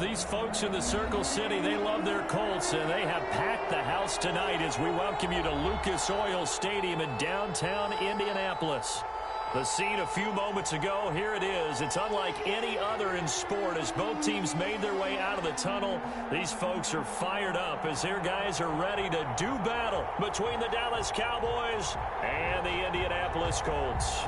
These folks in the Circle City, they love their Colts, and they have packed the house tonight as we welcome you to Lucas Oil Stadium in downtown Indianapolis. The scene a few moments ago, here it is. It's unlike any other in sport as both teams made their way out of the tunnel. These folks are fired up as their guys are ready to do battle between the Dallas Cowboys and the Indianapolis Colts.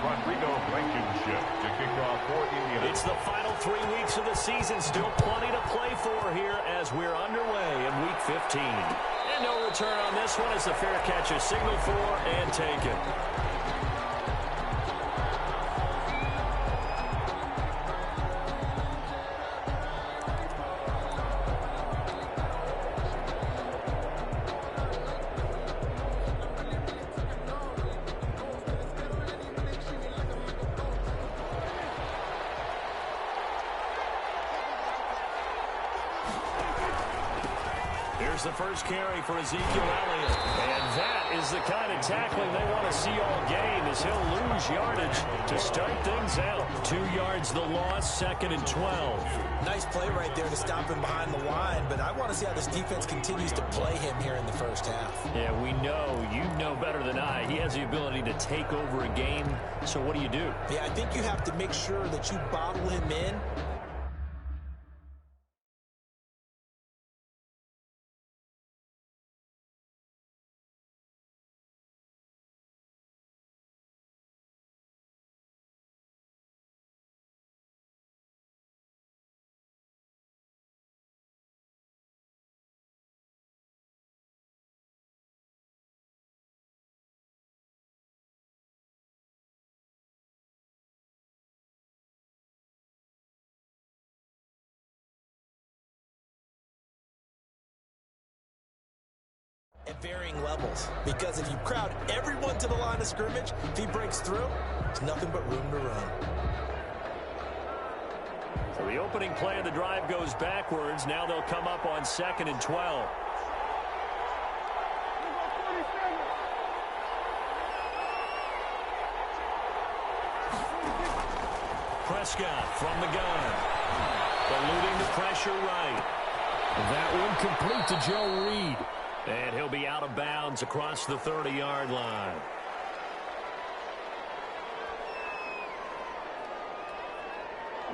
Rodrigo Blankenship to kick off for Indiana. It's the final 3 weeks of the season. Still plenty to play for here as we're underway in Week 15. And no return on this one as the fair catch is signaled for and taken. Here's the first carry for Ezekiel Elliott. And that is the kind of tackling they want to see all game as he'll lose yardage to start things out. 2 yards the loss, 2nd and 12. Nice play right there to stop him behind the line, but I want to see how this defense continues to play him here in the first half. Yeah, we know, you know better than I, he has the ability to take over a game. So what do you do? Yeah, I think you have to make sure that you bottle him in. At varying levels, because if you crowd everyone to the line of scrimmage, if he breaks through, there's nothing but room to run. So the opening play of the drive goes backwards. Now they'll come up on 2nd and 12. Prescott from the gun. Eluding the pressure right. That one complete to Joe Reed. And he'll be out of bounds across the 30-yard line.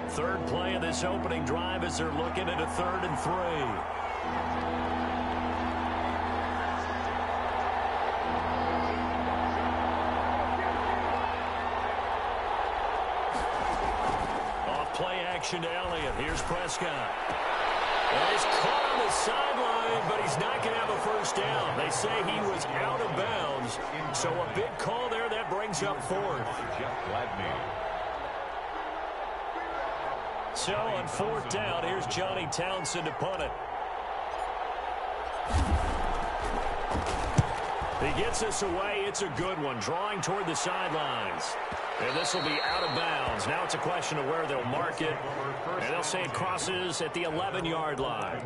Third play of this opening drive as they're looking at a 3rd and 3. Off play action to Elliott. Here's Prescott. Well, he's caught on the sideline, but he's not going to have a first down. They say he was out of bounds. So a big call there that brings up 4th. So on 4th down, here's Johnny Townsend to punt it. He gets this away. It's a good one, drawing toward the sidelines. And this will be out of bounds. Now it's a question of where they'll mark it. And they'll say it crosses at the 11-yard line.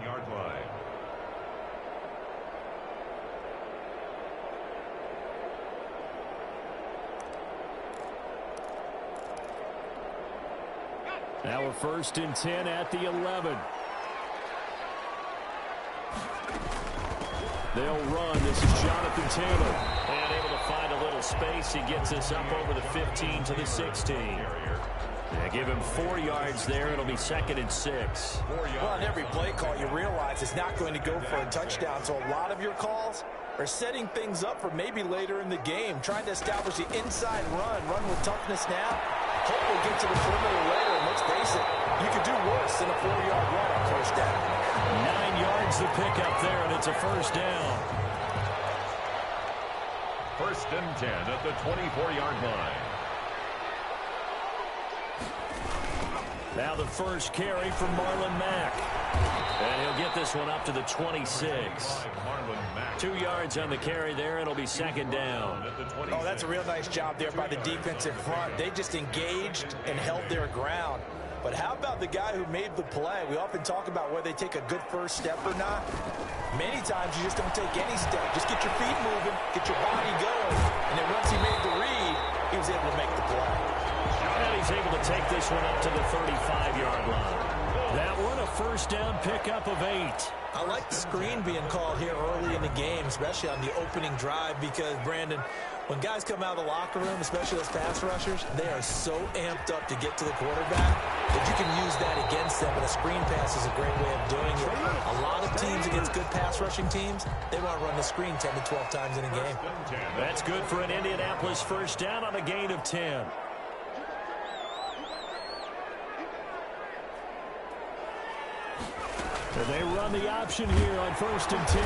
Now a 1st and 10 at the 11. They'll run. This is Jonathan Taylor. And able to find a little space. He gets us up over the 15 to the 16. Yeah, give him 4 yards there. It'll be 2nd and 6. Well, on every play call, you realize it's not going to go for a touchdown. So a lot of your calls are setting things up for maybe later in the game. Trying to establish the inside run with toughness now. Hopefully get to the perimeter later. And let's face it, you could do worse than a 4-yard run on first down. 9 yards to pick up there, and it's a first down. 1st and 10 at the 24-yard line. Now the first carry from Marlon Mack. And he'll get this one up to the 26. 2 yards on the carry there. It'll be 2nd down. Oh, that's a real nice job there by the defensive front. They just engaged and held their ground. But how about the guy who made the play? We often talk about whether they take a good first step or not. Many times you just don't take any step. Just get your feet moving, get your body going. And then once he made the read, he was able to make the play. And he he's able to take this one up to the 35-yard line. That one a first down pickup of 8. I like the screen being called here early in the game, especially on the opening drive, because, Brandon, when guys come out of the locker room, especially those pass rushers, they are so amped up to get to the quarterback that you can use that against them, and a screen pass is a great way of doing it. A lot of teams against good pass rushing teams, they want to run the screen 10 to 12 times in a game. That's good for an Indianapolis first down on a gain of 10. And they run the option here on 1st and 10.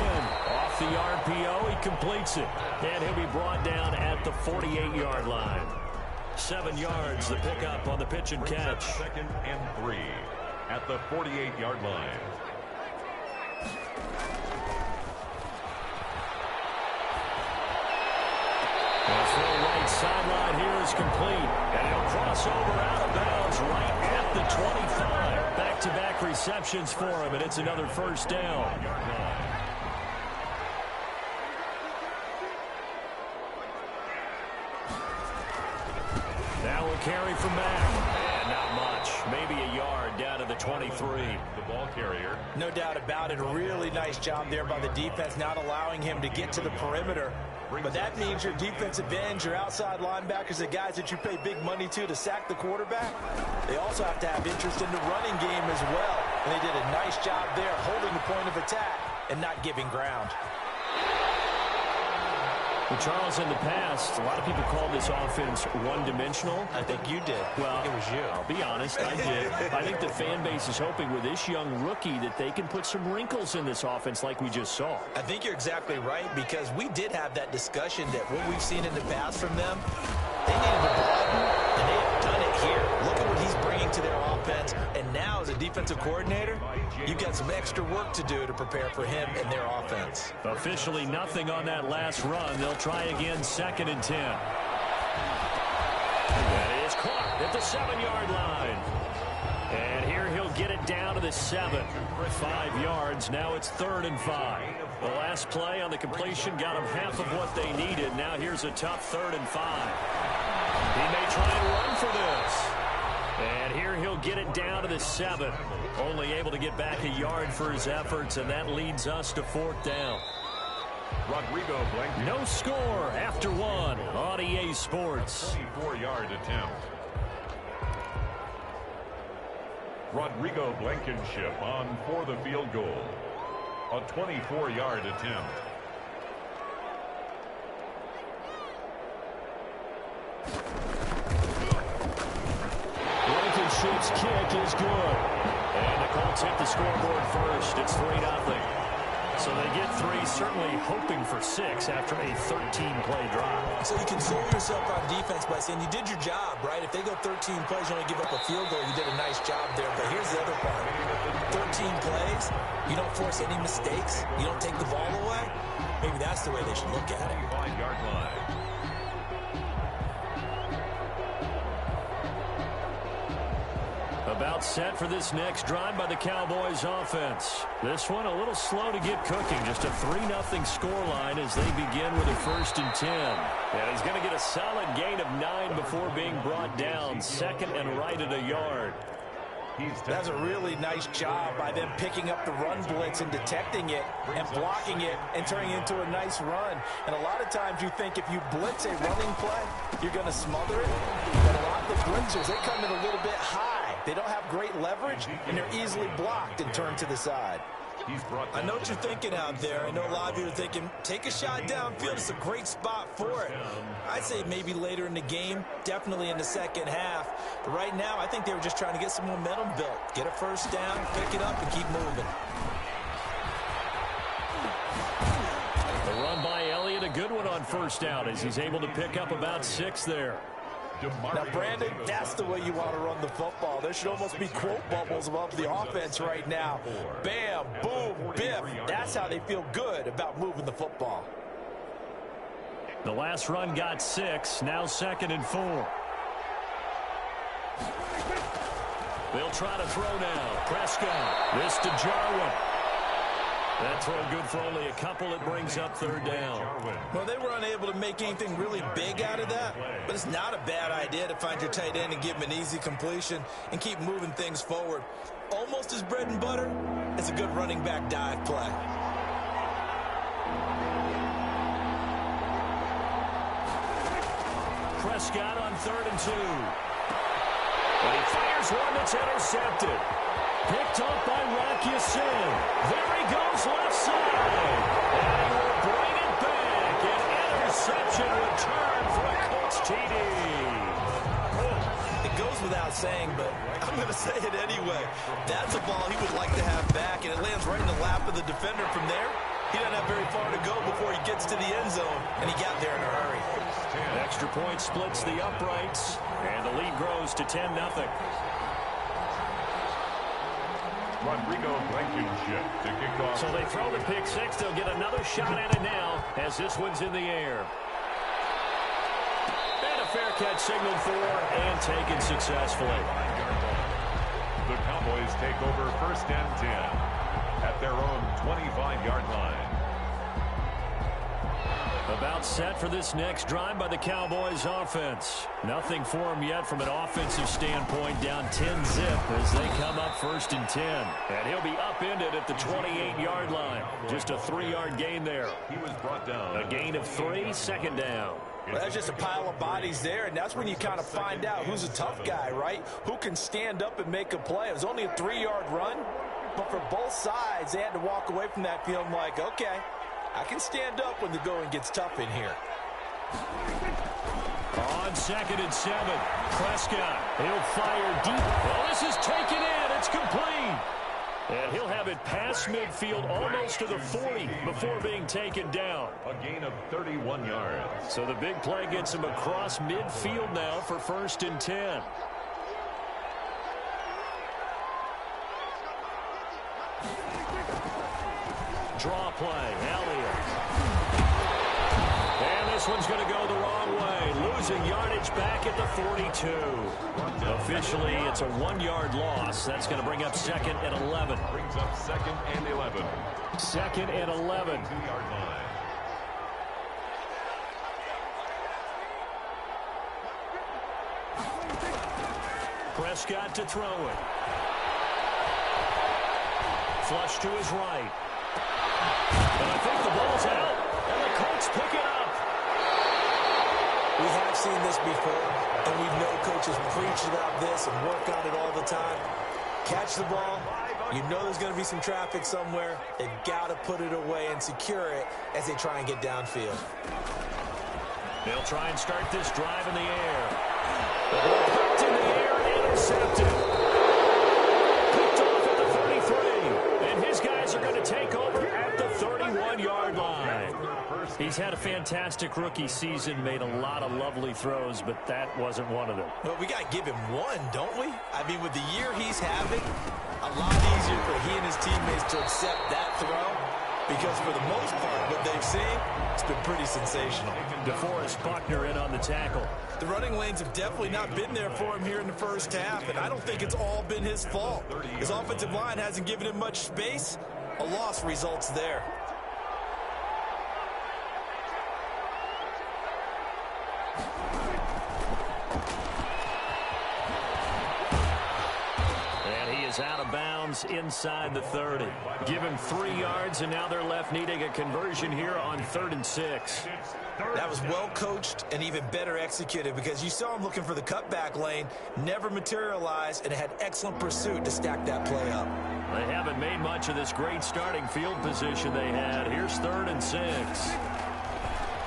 Off the RPO, he completes it. And he'll be brought down at the 48-yard line. 7 yards, the pickup on the pitch and catch. 2nd and 3 at the 48-yard line. The full right sideline here is complete. And he'll cross over out of bounds right at the 25. Back-to-back receptions for him, and it's another first down. Now we'll carry from Mack. And not much. Maybe a yard down to the 23. The ball carrier. No doubt about it. A really nice job there by the defense, not allowing him to get to the perimeter. But that means your defensive ends, your outside linebackers, the guys that you pay big money to sack the quarterback, they also have to have interest in the running game as well. And they did a nice job there holding the point of attack and not giving ground. Well, Charles, in the past, a lot of people call this offense one-dimensional. I think you did. Well, it was you. I'll be honest, I did. I think the fan base is hoping with this young rookie that they can put some wrinkles in this offense like we just saw. I think you're exactly right, because we did have that discussion that what we've seen in the past from them, they needed to broaden, and they have done it here. Look at what he's bringing to their offense, and now as a defensive coordinator, you've got some extra work to do to prepare for him and their offense. Officially nothing on that last run. They'll try again, 2nd and 10. That is caught at the 7-yard line. And here he'll get it down to the 7. 5 yards. Now it's 3rd and 5. The last play on the completion got them half of what they needed. Now here's a tough 3rd and 5. He may try and run for this. And here he'll get it down to the 7. Only able to get back a yard for his efforts, and that leads us to 4th down. Rodrigo Blankenship. No score after 1 on EA Sports. 24-yard attempt. Rodrigo Blankenship on for the field goal. A 24-yard attempt. Blankenship's kick is good. And the Colts hit the scoreboard first. It's 3-0. So they get 3, certainly hoping for 6 after a 13-play drive. So you console yourself on defense by saying you did your job, right? If they go 13 plays, you only give up a field goal, you did a nice job there. But here's the other part. 13 plays, you don't force any mistakes, you don't take the ball away. Maybe that's the way they should look at it. 5-yard line. About set for this next drive by the Cowboys offense. This one a little slow to get cooking. Just a 3-0 scoreline as they begin with a 1st and 10. And he's going to get a solid gain of 9 before being brought down. 2nd and right at a yard. That's a really nice job by them picking up the run blitz and detecting it and blocking it and turning it into a nice run. And a lot of times you think if you blitz a running play, you're going to smother it. But a lot of the blitzers, they come in a little bit high. They don't have great leverage, and they're easily blocked and turned to the side. I know what you're thinking out there. I know a lot of you are thinking, take a shot downfield. It's a great spot for it. I'd say maybe later in the game, definitely in the second half. But right now, I think they were just trying to get some momentum built. Get a first down, pick it up, and keep moving. The run by Elliott, a good one on 1st down as he's able to pick up about 6 there. Now, Brandon, that's the way you want to run the football. There should almost be quote bubbles above the offense right now. Bam, boom, biff. That's how they feel good about moving the football. The last run got 6. Now 2nd and 4. They'll try to throw now. Prescott. This to Jarwin. That throw good for only a couple. It brings up third down. Well, they were unable to make anything really big out of that, but it's not a bad idea to find your tight end and give him an easy completion and keep moving things forward. Almost as bread and butter, it's a good running back dive play. Prescott on 3rd and 2. And he fires one that's intercepted. Picked up by Rakisin. There he goes left side. And he will bring it back. An interception return for a Colts TD. It goes without saying, but I'm going to say it anyway. That's a ball he would like to have back, and it lands right in the lap of the defender from there. He doesn't have very far to go before he gets to the end zone, and he got there in a hurry. Extra point splits the uprights, and the lead grows to 10-0. Rodrigo Blankenship to kick off. So they throw the pick six. They'll get another shot at it now as this one's in the air. And a fair catch signaled for and taken successfully. The Cowboys take over 1st and 10 at their own 25-yard line. About set for this next drive by the Cowboys offense. Nothing for them yet from an offensive standpoint, down 10-zip as they come up 1st and 10. And he'll be upended at the 28-yard line. Just a 3-yard gain there. He was brought down. A gain of 3, 2nd down. Well, that's just a pile of bodies there, and that's when you kind of find out who's a tough guy, right? Who can stand up and make a play. It was only a 3-yard run, but for both sides, they had to walk away from that feeling like, okay, I can stand up when the going gets tough in here. On 2nd and 7, Prescott. He'll fire deep. Well, this is taken in. It's complete. And he'll have it past midfield almost to the 40 before being taken down. A gain of 31 yards. So the big play gets him across midfield now for 1st and 10. Draw play, Elliott. And this one's going to go the wrong way. Losing yardage back at the 42. Officially, it's a 1-yard loss. That's going to bring up 2nd and 11. Brings up 2nd and 11. 2nd and 11. 2-yard line. Prescott to throw it. Flush to his right. And I think the ball's out. And the Colts pick it up. We have seen this before, and we know coaches preach about this and work on it all the time. Catch the ball. You know there's going to be some traffic somewhere. They've got to put it away and secure it as they try and get downfield. They'll try and start this drive in the air. The ball picked in the air and intercepted. Picked off at the 33. And his guys are going to take over at the 31-yard line. He's had a fantastic rookie season, made a lot of lovely throws, but that wasn't one of them. Well, we got to give him one, don't we? I mean, with the year he's having, a lot easier for he and his teammates to accept that throw because for the most part, what they've seen, it's been pretty sensational. DeForest Buckner in on the tackle. The running lanes have definitely not been there for him here in the first half, and I don't think it's all been his fault. His offensive line hasn't given him much space. A loss results there. Out of bounds inside the 30. Give him 3 yards, and now they're left needing a conversion here on 3rd and 6. That was well coached and even better executed because you saw him looking for the cutback lane, never materialized, and had excellent pursuit to stack that play up. They haven't made much of this great starting field position they had. Here's 3rd and 6.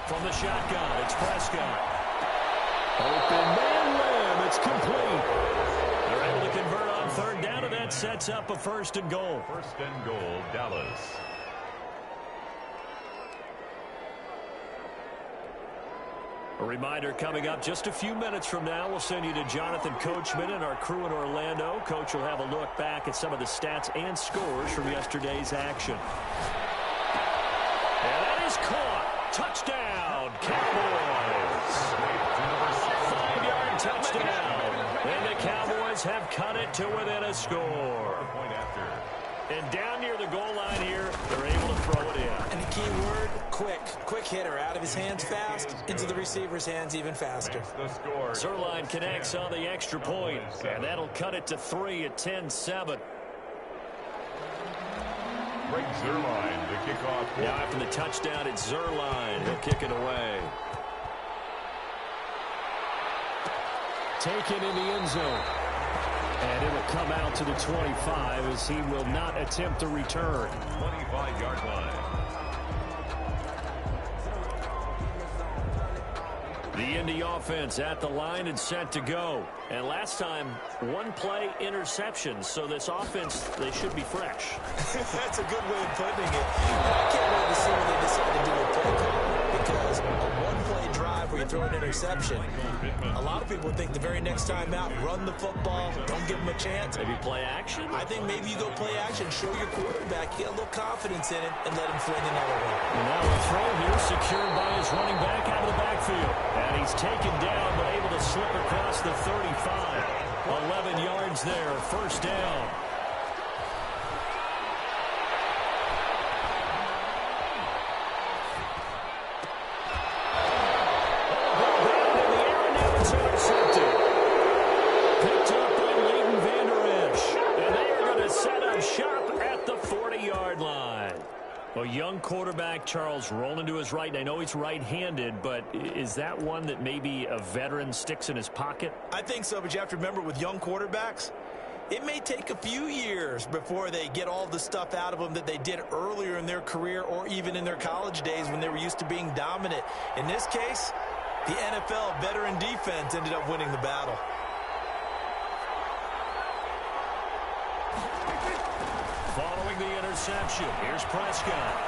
From the shotgun, it's Prescott. Open man limb, it's complete. They're able to convert on 3rd down, and that sets up a 1st and goal. 1st and goal, Dallas. A reminder coming up just a few minutes from now. We'll send you to Jonathan Coachman and our crew in Orlando. Coach will have a look back at some of the stats and scores from yesterday's action. And that is caught. Touchdown, Cowboys. 5-yard touchdown. And the Cowboys have cut it to within a score. And down near the goal line here, they're able to throw it in. And the key word, quick. Quick hitter, out of his hands fast, into the receiver's hands even faster. Zerline connects on the extra point, and that'll cut it to 3 at 10-7. Greg Zerline, the kickoff. Now after the touchdown, it's Zerline. He'll kick it away. Taken in the end zone. And it will come out to the 25 as he will not attempt a return. 25-yard line. The Indy offense at the line and set to go. And last time, one play interception. So this offense, they should be fresh. That's a good way of putting it. And I can't wait to see what they decide to do with play call. Because a one-play drive where you throw an interception, a lot of people think the very next time out, run the football, don't give them a chance. Maybe play action? I think maybe you go play action, show your quarterback, get a little confidence in it, and let him fling another one. And now a throw here secured by his running back out of the backfield. And he's taken down but able to slip across the 35. 11 yards there, first down. A young quarterback, Charles, rolling to his right. And I know he's right-handed, but is that one that maybe a veteran sticks in his pocket? I think so, but you have to remember with young quarterbacks, it may take a few years before they get all the stuff out of them that they did earlier in their career or even in their college days when they were used to being dominant. In this case, the NFL veteran defense ended up winning the battle. Following the interception, here's Prescott.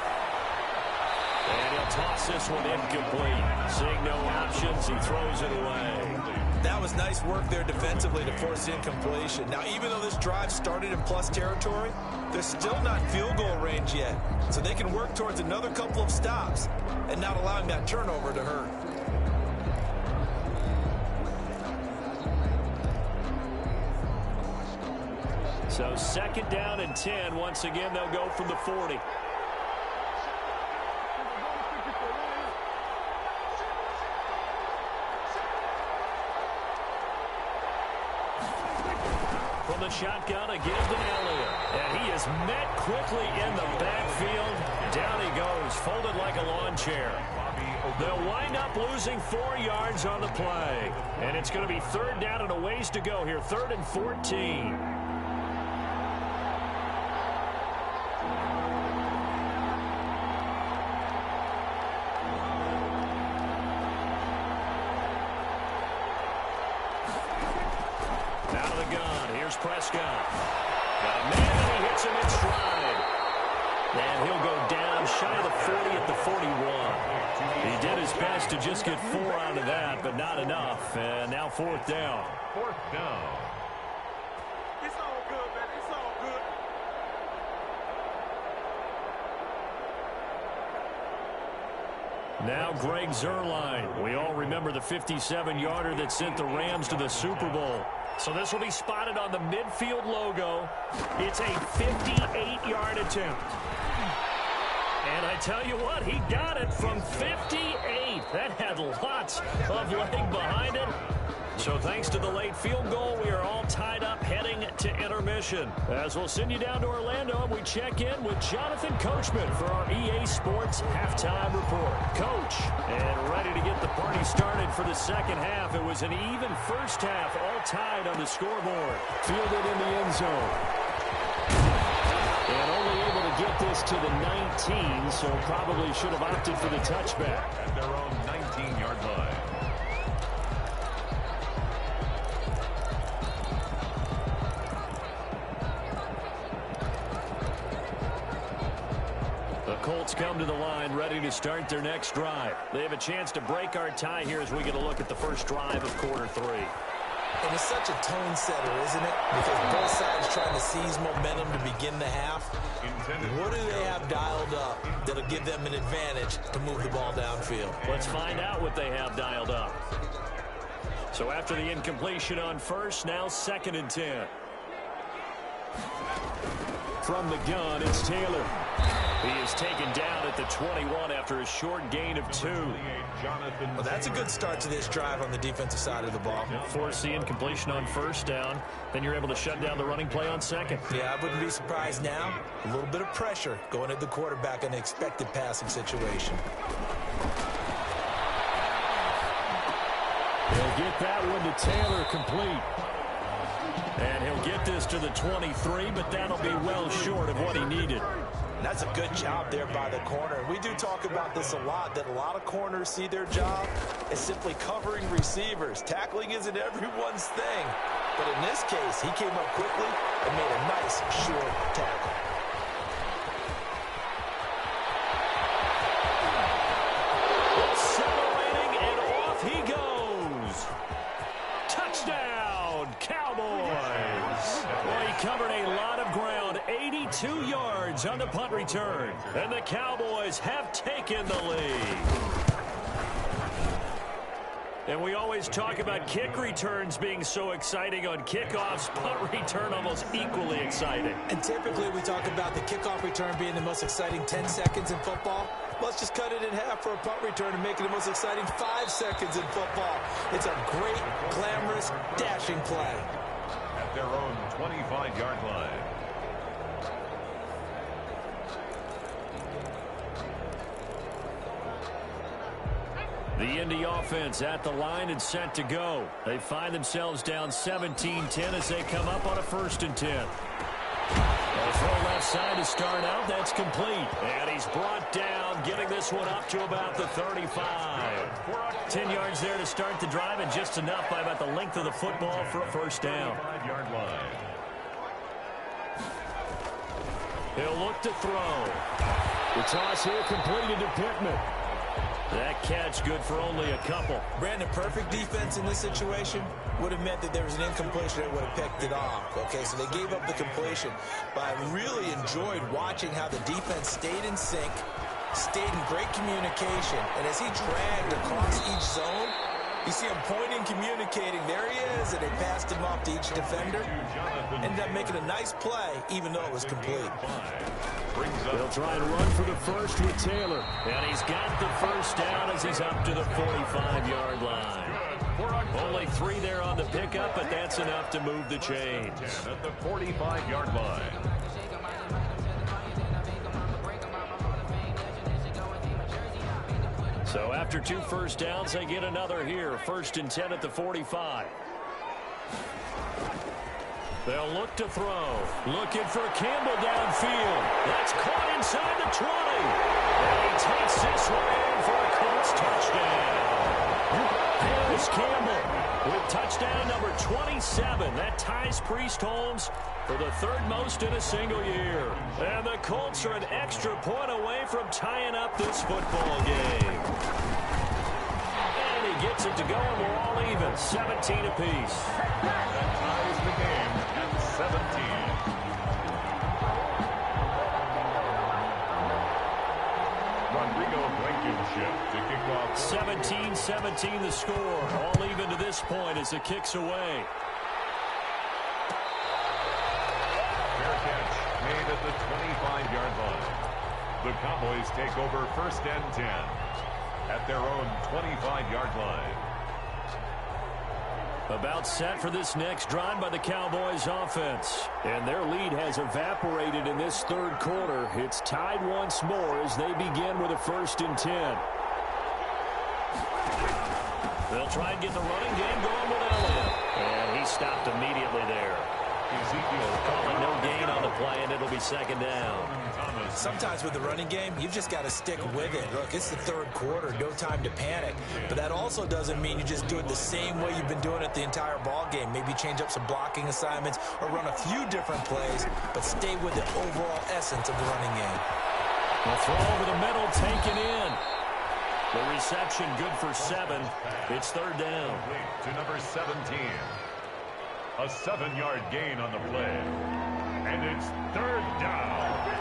And he'll toss this one incomplete. Seeing no options, he throws it away. That was nice work there defensively to force incompletion. Now, even though this drive started in plus territory, they're still not in field goal range yet. So they can work towards another couple of stops and not allowing that turnover to hurt. So second down and 10. Once again, they'll go from the 40. From the shotgun, again to Elliott. And he is met quickly in the backfield. Down he goes, folded like a lawn chair. They'll wind up losing 4 yards on the play. And it's going to be third down and a ways to go here. 3rd and 14. Prescott. Got a man, and he hits him in stride. And he'll go down shy of the 40 at the 41. He did his best to just get 4 out of that, but not enough. And now 4th down. 4th down. It's all good, man. It's all good. Now Greg Zerline. We all remember the 57-yarder that sent the Rams to the Super Bowl. So this will be spotted on the midfield logo. It's a 58-yard attempt. And I tell you what, he got it from 58. That had lots of leg behind it. So thanks to the late field goal, we are all tied up heading to intermission. As we'll send you down to Orlando, and we check in with Jonathan Coachman for our EA Sports Halftime Report. Coach, and ready to get the party started for the second half. It was an even first half, all tied on the scoreboard. Fielded in the end zone. And only able to get this to the 19, so probably should have opted for the touchback. At their own 19-yard line. Colts come to the line ready to start their next drive. They have a chance to break our tie here as we get a look at the first drive of quarter 3. And it's such a tone setter, isn't it? Because both sides trying to seize momentum to begin the half. What do they have dialed up that'll give them an advantage to move the ball downfield? Let's find out what they have dialed up. So after the incompletion on first, now 2nd and 10. From the gun, it's Taylor. He is taken down at the 21 after a short gain of 2. Well, that's a good start to this drive on the defensive side of the ball. Force the incompletion on first down. Then you're able to shut down the running play on second. Yeah, I wouldn't be surprised now. A little bit of pressure going at the quarterback in an expected passing situation. He'll get that one to Taylor, complete. And he'll get this to the 23, but that'll be well short of what he needed. And that's a good job there by the corner. We do talk about this a lot, that a lot of corners see their job as simply covering receivers. Tackling isn't everyone's thing. But in this case, he came up quickly and made a nice short tackle. Accelerating, and off he goes. Touchdown, Cowboys. Well, he covered a lot of ground, 82 yards on the punt return. And the Cowboys have taken the lead. And we always talk about kick returns being so exciting on kickoffs. Punt return almost equally exciting. And typically we talk about the kickoff return being the most exciting 10 seconds in football. Let's just cut it in half for a punt return and make it the most exciting 5 seconds in football. It's a great, glamorous, dashing play. At their own 25-yard line. The Indy offense at the line and set to go. They find themselves down 17-10 as they come up on a 1st and 10. They'll throw left side to start out. That's complete. And he's brought down, getting this one up to about the 35. 10 yards there to start the drive, and just enough by about the length of the football for a 1st down. 5-yard line. He'll look to throw. The toss here completed to Pittman. That catch good for only a couple. Brandon, perfect defense in this situation would have meant that there was an incompletion that would have picked it off. Okay, so they gave up the completion. But I really enjoyed watching how the defense stayed in sync, stayed in great communication. And as he dragged across each zone, you see him pointing, communicating. There he is, and they passed him off to each defender. Ended up making a nice play, even though it was complete. They'll try and run for the first with Taylor. And he's got the 1st down as he's up to the 45-yard line. Only 3 there on the pickup, but that's enough to move the chains. At the 45-yard line. So after 2 1st downs, they get another here. 1st and 10 at the 45. They'll look to throw. Looking for Campbell downfield. That's caught inside the 20. And he takes this one in for a Colts touchdown. Here's Campbell with touchdown number 27. That ties Priest Holmes for the 3rd most in a single year. And the Colts are an extra point away from tying up this football game. And he gets it to go, and we're all even, 17 apiece. That ties the game at 17. Rodrigo Blankenship to kick off. 17-17 the score. All even to this point as it kicks away. Fair catch made at the 25-yard line. The Cowboys take over 1st and 10 at their own 25-yard line. About set for this next drive by the Cowboys offense. And their lead has evaporated in this 3rd quarter. It's tied once more as they begin with a 1st and 10. They'll try and get the running game going with Elliott. And he stopped immediately there. Ezekiel Calling no gain on the play, and it'll be 2nd down. Sometimes with the running game, you've just got to stick with it. Look, it's the 3rd quarter, no time to panic. But that also doesn't mean you just do it the same way you've been doing it the entire ball game. Maybe change up some blocking assignments or run a few different plays, but stay with the overall essence of the running game. The throw over the middle, taken in. The reception good for 7. It's 3rd down. to number 17. A 7-yard gain on the play. And it's 3rd down.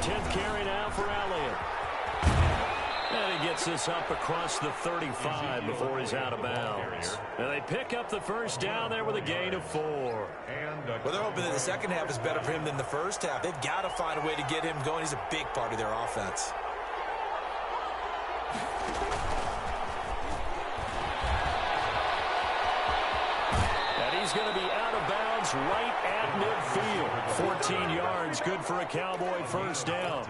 10th carry now for Elliott. And he gets this up across the 35 before he's out of bounds. And they pick up the first down there with a gain of 4. Well, they're hoping that the second half is better for him than the first half. They've got to find a way to get him going. He's a big part of their offense. And he's going to be out of bounds right at midfield. 14 yards, good for a Cowboy first down.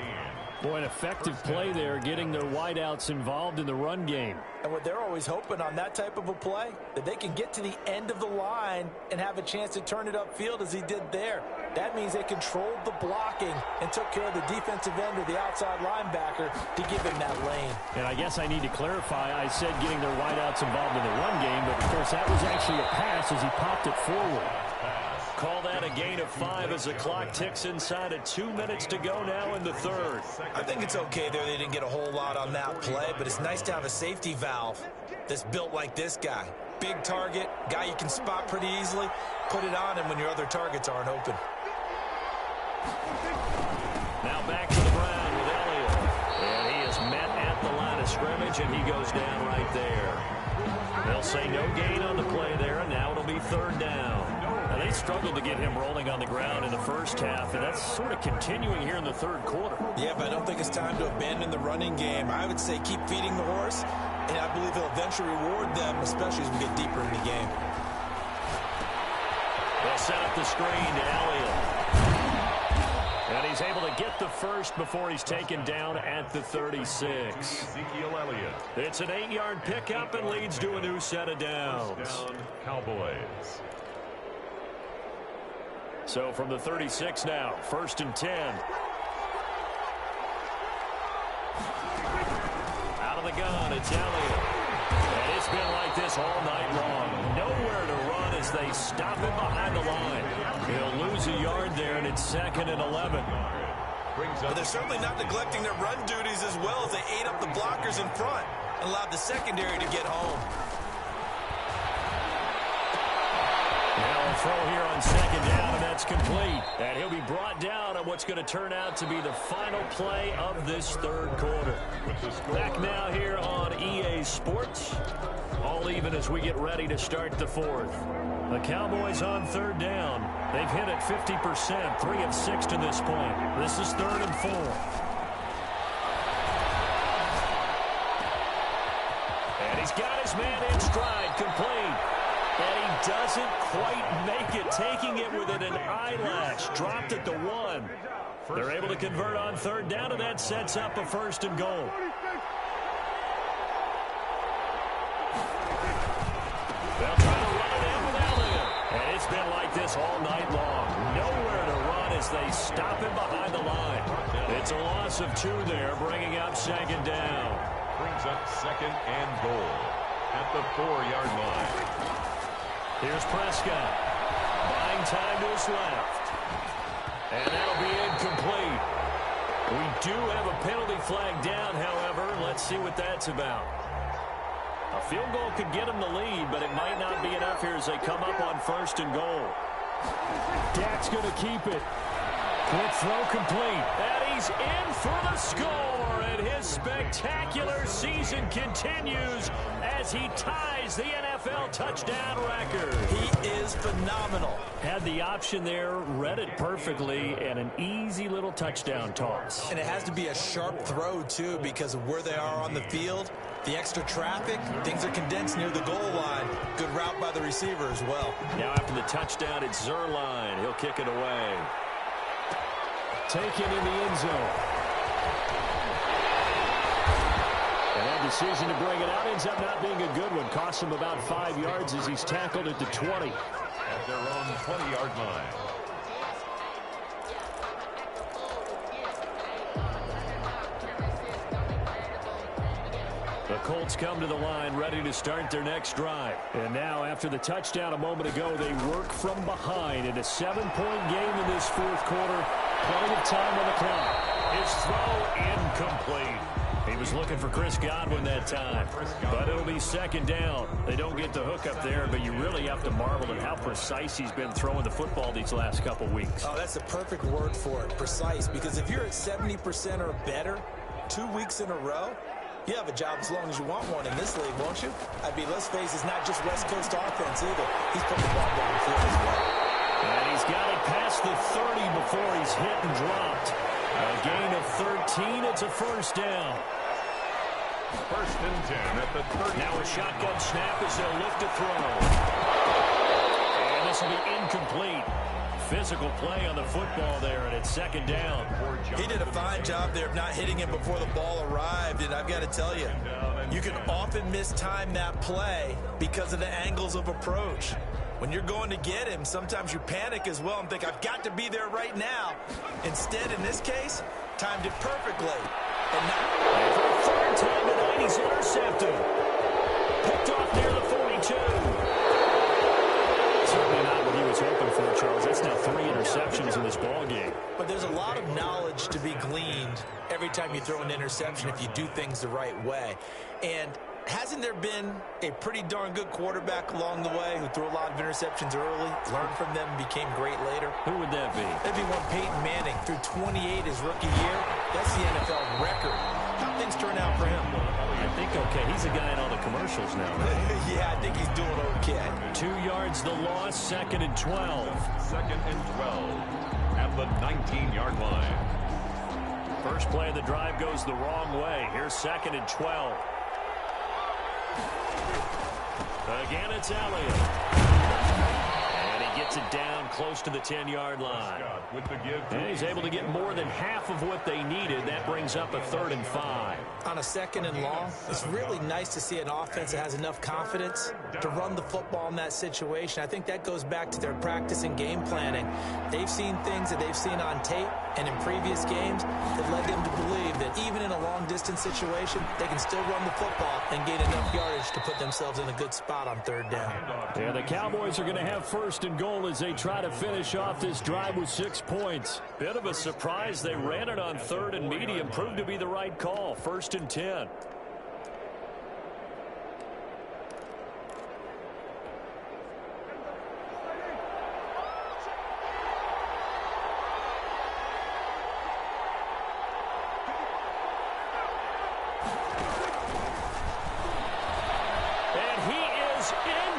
Boy, an effective play there, getting their wideouts involved in the run game. And what they're always hoping on that type of a play, that they can get to the end of the line and have a chance to turn it upfield as he did there. That means they controlled the blocking and took care of the defensive end or the outside linebacker to give him that lane. And I guess I need to clarify, I said getting their wideouts involved in the run game, but of course that was actually a pass as he popped it forward. Call that a gain of 5 as the clock ticks inside of 2 minutes to go now in the third. I think it's okay there. They didn't get a whole lot on that play, but it's nice to have a safety valve that's built like this guy. Big target, guy you can spot pretty easily. Put it on him when your other targets aren't open. Now back to the ground with Elliott. And he is met at the line of scrimmage, and he goes down right there. They'll say no gain on the play there, and now it'll be third down. Now, they struggled to get him rolling on the ground in the first half, and that's sort of continuing here in the third quarter. Yeah, but I don't think it's time to abandon the running game. I would say keep feeding the horse, and I believe he'll eventually reward them, especially as we get deeper in the game. They'll set up the screen to Elliott. And he's able to get the first before he's taken down at the 36. Ezekiel Elliott. It's an 8-yard pickup and leads to a new set of downs. Down, Cowboys. So from the 36 now, 1st and 10. Out of the gun, it's Elliott. And it's been like this all night long. Nowhere to run as they stop him behind the line. He'll lose a yard there, and it's 2nd and 11. But they're certainly not neglecting their run duties as well as they ate up the blockers in front and allowed the secondary to get home. Now a throw here on 2nd down, and that's complete. And he'll be brought down on what's going to turn out to be the final play of this third quarter. Back now here on EA Sports. All even as we get ready to start the fourth. The Cowboys on third down. They've hit it 50%, 3 of 6 to this point. This is 3rd and 4. And he's got his man in stride, complete. And he doesn't quite make it, taking it within an eyelash. Dropped at the 1. They're able to convert on third down, and that sets up a 1st and goal. They'll try to run it in with Elliott. And it's been like this all night long. Nowhere to run as they stop him behind the line. It's a loss of 2 there, bringing up 2nd down. Brings up 2nd and goal at the 4-yard line. Here's Prescott. Buying time to his left. And that'll be incomplete. We do have a penalty flag down, however. Let's see what that's about. A field goal could get him the lead, but it might not be enough here as they come up on 1st and goal. Dak's going to keep it. Quick throw complete. And he's in for the score, and his spectacular season continues as he ties the NFL touchdown record. He is phenomenal. Had the option there, read it perfectly, and an easy little touchdown toss. And it has to be a sharp throw, too, because of where they are on the field. The extra traffic, things are condensed near the goal line. Good route by the receiver as well. Now after the touchdown, it's Zerline. He'll kick it away. Taken in the end zone. And that decision to bring it out ends up not being a good one. Costs him about 5 yards as he's tackled at the 20. At their own 20-yard line. The Colts come to the line ready to start their next drive. And now after the touchdown a moment ago, they work from behind in a 7-point game in this fourth quarter. Plenty of time on the clock. His throw incomplete. He was looking for Chris Godwin that time. But it'll be 2nd down. They don't get the hook up there, but you really have to marvel at how precise he's been throwing the football these last couple weeks. Oh, that's the perfect word for it, precise. Because if you're at 70% or better 2 weeks in a row, You have a job as long as you want one in this league, won't you? I mean, let's face it, it's not just West Coast offense either. He's putting the ball down the field as well. And he's got it past the 30 before he's hit and dropped. A gain of 13. It's a first down. First and 10 at the 30. Now a shotgun snap as they'll look to throw. And this will be incomplete. Physical play on the football there, and it's second down. He did a fine job there of not hitting him before the ball arrived, and I've got to tell you, you can often mistime that play because of the angles of approach. When you're going to get him, sometimes you panic as well and think, I've got to be there right now. Instead, in this case, timed it perfectly. And now, for a third time tonight, he's intercepted. Picked off near the 42. Certainly not what he was hoping for, Charles. That's now 3 interceptions in this ball game. But there's a lot of knowledge to be gleaned every time you throw an interception if you do things the right way. And hasn't there been a pretty darn good quarterback along the way who threw a lot of interceptions early, learned from them, and became great later? Who would that be? That'd be one Peyton Manning. Threw 28 his rookie year. That's the NFL record. How things turn out for him? I think okay. He's a guy in all the commercials now, right? Yeah, I think he's doing okay. 2 yards the loss, second and 12. Second and 12 at the 19-yard line. First play of the drive goes the wrong way. Here's second and 12. Again, it's Elliott. And he gets it down close to the 10-yard line. With the give And he's able to get more than half of what they needed. That brings up a 3rd and 5. On a second and long, it's really nice to see an offense that has enough confidence to run the football in that situation. I think that goes back to their practice and game planning. They've seen things that they've seen on tape and in previous games that led them to believe that even in a long-distance situation, they can still run the football and gain enough yardage to put themselves in a good spot on 3rd down. Yeah, the Cowboys are going to have 1st and goal as they try to finish off this drive with 6 points. Bit of a surprise. They ran it on 3rd and medium. Proved to be the right call. 1st and 10.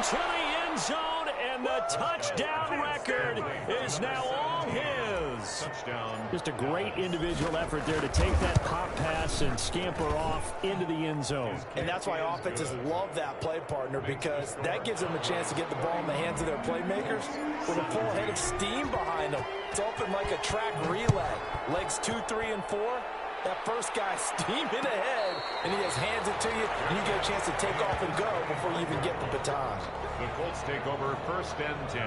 To the end zone, and the touchdown record is now all his. touchdown. Just a great individual effort there to take that pop pass and scamper off into the end zone. And that's why offenses love that play partner, because that gives them a chance to get the ball in the hands of their playmakers with a full head of steam behind them. It's often like a track relay. Legs 2, 3, and 4. That first guy steaming ahead, and he just hands it to you, and you get a chance to take off and go before you even get the baton. The Colts take over 1st and 10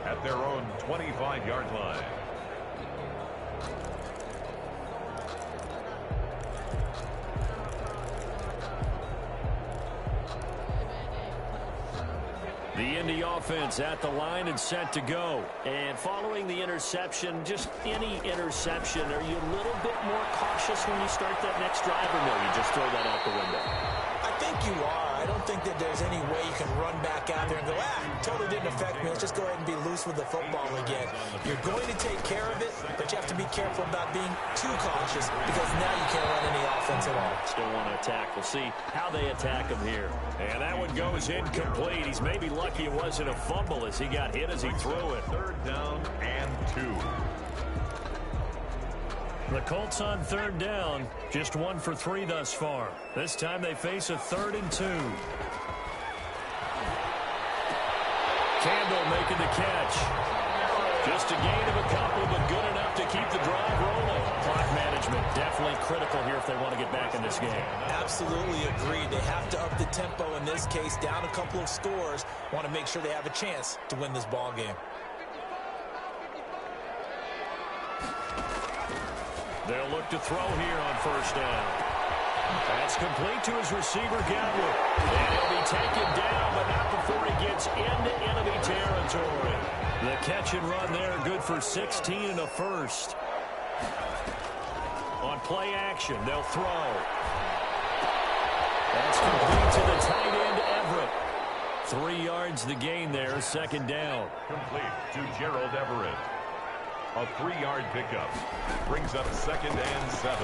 at their own 25-yard line. The Indy offense at the line and set to go. And following the interception, just any interception, are you a little bit more cautious when you start that next drive, or no, you just throw that out the window? I think you are. I don't think that there's any way you can run back out there and go, totally didn't affect me. Let's just go ahead and be loose with the football again. You're going to take care of it, but you have to be careful about being too cautious, because now you can't run any offense at all. Still want to attack. We'll see how they attack him here. And that one goes incomplete. He's maybe lucky it wasn't a fumble as he got hit as he threw it. 3rd down and 2. The Colts on 3rd down, just 1 for 3 thus far. This time they face a 3rd and 2. Campbell making the catch. Just a gain of a couple, but good enough to keep the drive rolling. Clock management definitely critical here if they want to get back in this game. Absolutely agreed. They have to up the tempo in this case, down a couple of scores. Want to make sure they have a chance to win this ball game. They'll look to throw here on 1st down. That's complete to his receiver, Godwin. And he'll be taken down, but not before he gets into enemy territory. The catch and run there, good for 16 and a first. On play action, they'll throw. That's complete to the tight end, Everett. 3 yards the gain there, 2nd down. Complete to Gerald Everett. A 3-yard pickup brings up 2nd and 7.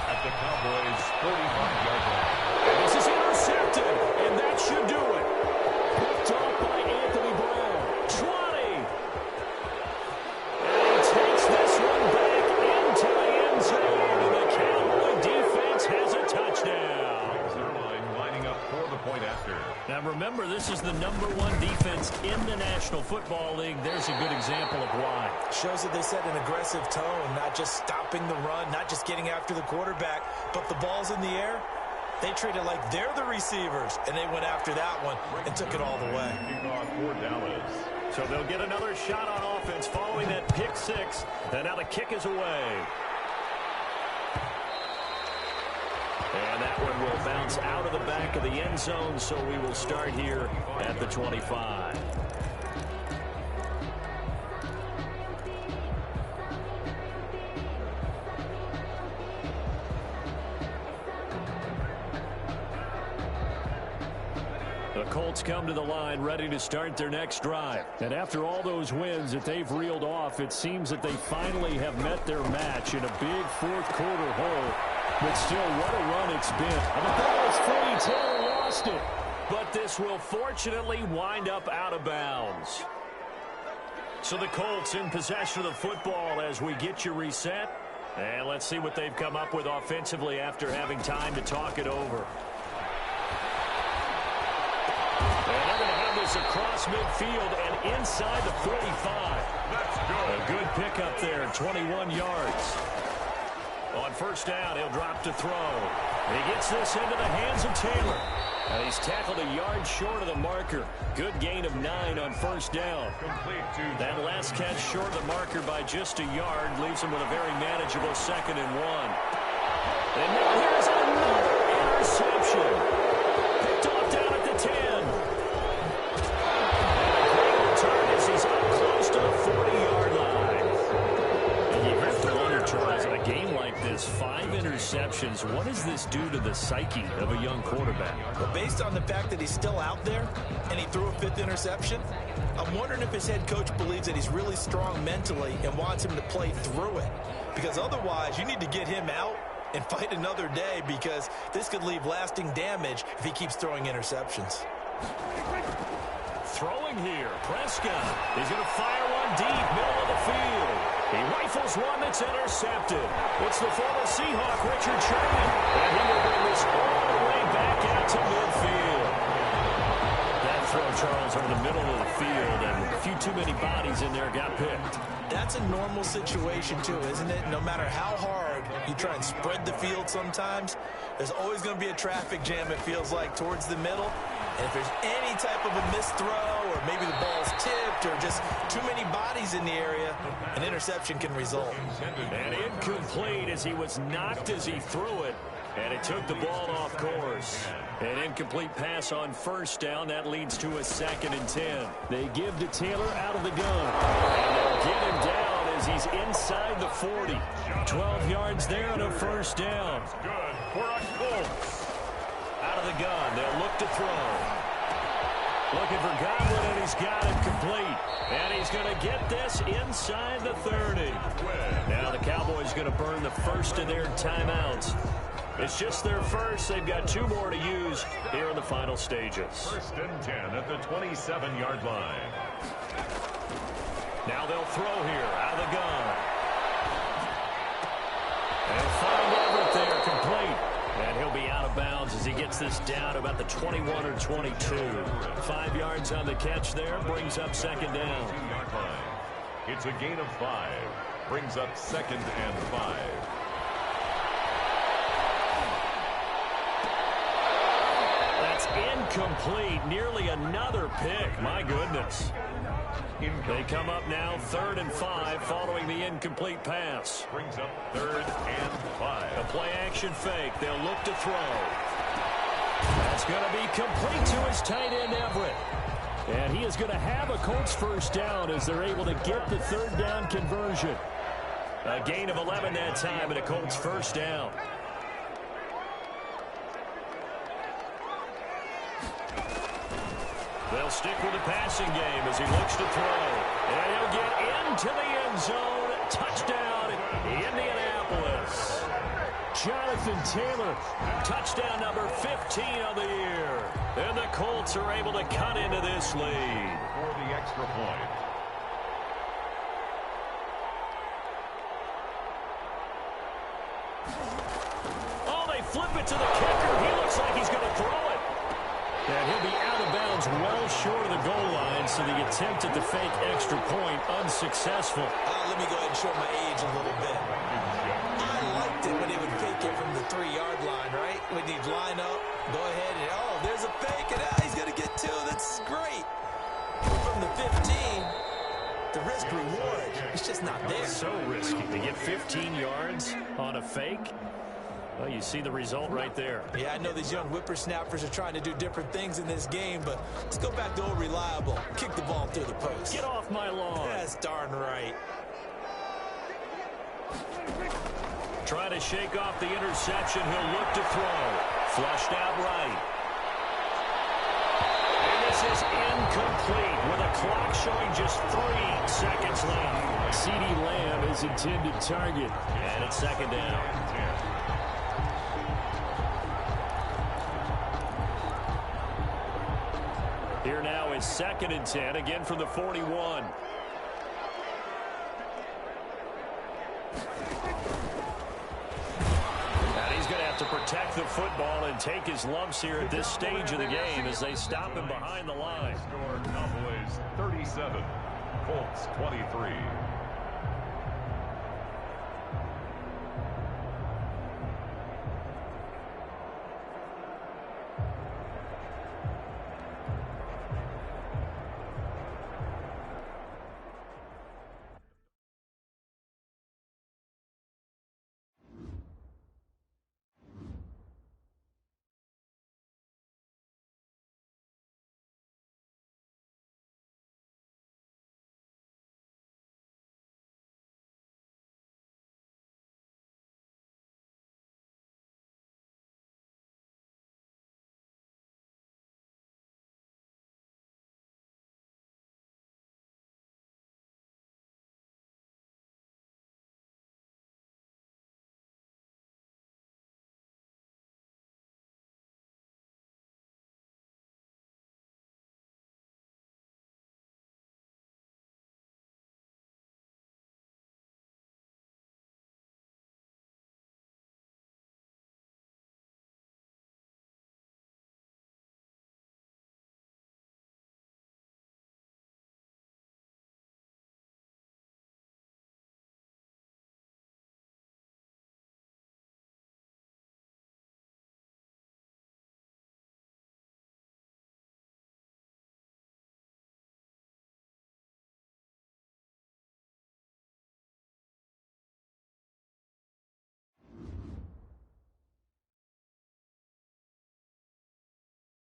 at the Cowboys' 45-yard line. And this is intercepted, and that should do it. Picked off by Anthony Brown. 20. And he takes this one back into the end zone, and the Cowboy defense has a touchdown. Their line lining up for the point after. Now remember, this is the #1 defense in the National Football League. There's a good example of why. Shows that they set an aggressive tone, not just stopping the run, not just getting after the quarterback, but the ball's in the air. They treat it like they're the receivers, and they went after that one and took it all the way. Kickoff for Dallas. So they'll get another shot on offense following that pick six, and now the kick is away. And that one will bounce out of the back of the end zone, so we will start here at the 25. The Colts come to the line ready to start their next drive. And after all those wins that they've reeled off, it seems that they finally have met their match in a big fourth quarter hole. But still, what a run it's been. And the ball is free. Taylor lost it. But this will fortunately wind up out of bounds. So the Colts in possession of the football as we get you reset. And let's see what they've come up with offensively after having time to talk it over. And they're going to have this across midfield and inside the 45. That's good. A good pickup there, 21 yards. On first down, he'll drop to throw. He gets this into the hands of Taylor. And he's tackled a yard short of the marker. Good gain of 9 on first down. Complete to That last catch short of the marker by just a yard leaves him with a very manageable 2nd and 1. And now here's another interception. Picked off down at the 10. And a great return as he's up close to the 40-yard line. And you have to wonder, Charles, in a game like this, 5 interceptions, what does this do to the psyche of a young quarterback? But based on the fact that he's still out there and he threw a 5th interception, I'm wondering if his head coach believes that he's really strong mentally and wants him to play through it. Because otherwise, you need to get him out and fight another day, because this could leave lasting damage if he keeps throwing interceptions. Throwing here, Prescott. He's going to fire one deep, middle of the field. He rifles one that's intercepted. It's the former Seahawk, Richard Sherman. And he will bring this all the way back out to midfield. That throw, Charles, over the middle of the field, and a few too many bodies in there got picked. That's a normal situation, too, isn't it? No matter how hard you try and spread the field sometimes, there's always going to be a traffic jam, it feels like, towards the middle. And if there's any type of a missed throw, or maybe the ball's tipped, or just too many bodies in the area, an interception can result. And incomplete as he was knocked as he threw it. And it took the ball off course. An incomplete pass on first down. That leads to a 2nd and 10. They give to Taylor out of the gun. And they'll get him down as he's inside the 40. 12 yards there and a first down. good for a Colts. Out of the gun. They'll look to throw. Looking for Godwin, and he's got it complete. And he's going to get this inside the 30. Now the Cowboys going to burn the first of their timeouts. It's just their first. They've got 2 more to use here in the final stages. 1st and 10 at the 27-yard line. Now they'll throw here out of the gun. And find Everett there, complete. And he'll be out of bounds as he gets this down about the 21 or 22. 5 yards on the catch there, brings up 2nd down. 2-yard line. It's a gain of 5. Brings up 2nd and 5. That's incomplete. Nearly another pick. My goodness. They come up now 3rd and 5 following the incomplete pass. Brings up 3rd and 5. A play action fake. They'll look to throw. That's going to be complete to his tight end Everett. And he is going to have a Colts first down as they're able to get the 3rd down conversion. A gain of 11 that time and a Colts first down. They'll stick with the passing game as he looks to throw. And he'll get into the end zone. Touchdown, Indianapolis. Jonathan Taylor, touchdown number 15 on the year. And the Colts are able to cut into this lead. For the extra point. Oh, they flip it to the kicker. He looks like he's going to throw it. And he'll be out of bounds well short of the goal line, so the attempt at the fake extra point unsuccessful. Let me go ahead and show my age a little bit. I liked it when he would fake it from the 3-yard line, right? When he'd line up, go ahead and, oh, there's a fake, and he's going to get 2. That's great. But from the 15, the risk-reward, it's just not there. So risky to get 15 yards on a fake. Well, you see the result right there. Yeah, I know these young whippersnappers are trying to do different things in this game, but let's go back to old reliable. Kick the ball through the post. Get off my lawn. That's darn right. Trying to shake off the interception. He'll look to throw. Flushed out right. And this is incomplete with a clock showing just 3 seconds left. CeeDee Lamb is intended target. And it's second down. Here now is 2nd and 10, again from the 41. And he's going to have to protect the football and take his lumps here at this stage of the game as they stop him behind the line. Score Cowboys 37, Colts 23.